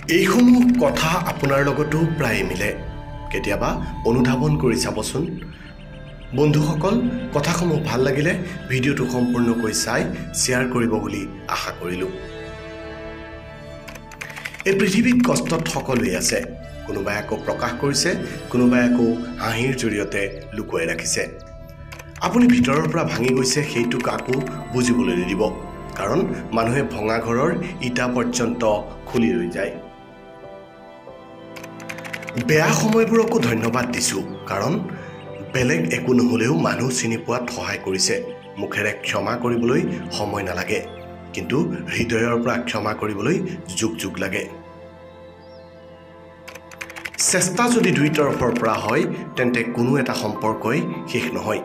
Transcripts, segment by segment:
এইসমূহ কথা আপোনাৰ লগতো প্ৰায় মিলে কেতিয়াবা অনুধাৱন কৰি চাবচোন বন্ধুসকল কথাসমূহ ভাল লাগিলে ভিডিওটো সম্পূৰ্ণকৈ চাই শেয়াৰ কৰিব বুলি আশা কৰিলোঁ এই পৃথিৱীত কষ্টত সকলোৱে আছে কোনোবাই আকৌ প্ৰকাশ কৰিছে কোনোবাই আকৌ হাঁহিৰ জৰিয়তে লুকুৱাই ৰাখিছে আপুনি ভিতৰৰ পৰা ভাঙি গৈছে সেইটো কাকো বুজিবলৈ নিদিব কাৰণ মানুহে ভঙা ঘৰৰ ইটা পৰ্যন্ত খুলি ৰৈ যায় বেয়া সময়বোৰকো ধন্যবাদ দিছোঁ কাৰণ বেলেগ একো নহলেও মানুহ চিনি পোৱাত সহায় কৰিছে মুখেৰে ক্ষমা কৰিবলৈ সময় নালাগে কিন্তু হৃদয়ৰ পৰা ক্ষমা কৰিবলৈ যুগ যুগ লাগে চেষ্টা যদি দুই তৰফৰ পৰা হয় তেন্তে কোনো এটা সম্পৰ্কই শেষ নহয়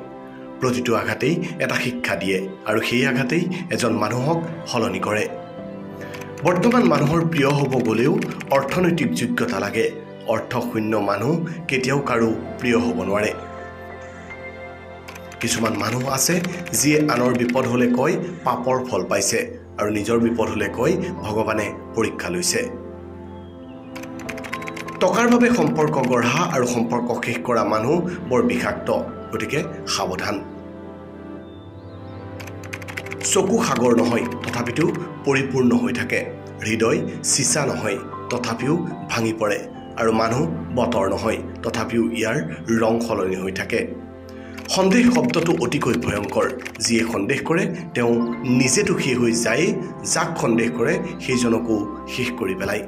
প্ৰতিটো আঘাতেই এটা শিক্ষা দিয়ে আৰু সেই আঘাতেই এজন মানুহক সলনি কৰে বৰ্তমান মানুহৰ প্ৰিয় হ'ব গলেও অৰ্থনৈতিক যোগ্যতা লাগে অৰ্থশূন্য মানুহ কেতিয়াও কাৰো প্ৰিয় হ'ব নোৱাৰে কিছুমান মানুহ আছে যিয়ে আনৰ বিপদ হলে কয় পাপৰ ফল পাইছে আৰু নিজৰ বিপদ হলে কয় ভগৱানে পৰীক্ষা লৈছে টকাৰ বাবে সম্পৰ্ক গঢ়া আৰু সম্পৰ্ক শেষ কৰা মানুহ বৰ বিষাক্ত গতিকে সাৱধান চকু সাগৰ নহয় তথাপিও পৰিপূৰ্ণ হৈ থাকে হৃদয় চিছা নহয় তথাপিও ভাঙি পৰে আৰু মানুহ বতৰ নহয় তথাপিও ইয়াৰ ৰং সলনি হৈ থাকে সন্দেহ শব্দটো অতিকৈ ভয়ংকৰ যিয়ে সন্দেহ কৰে তেওঁ নিজেতো শেষ হৈ যায় যাক সন্দেহ কৰে সেইজনকো শেষ কৰি পেলায়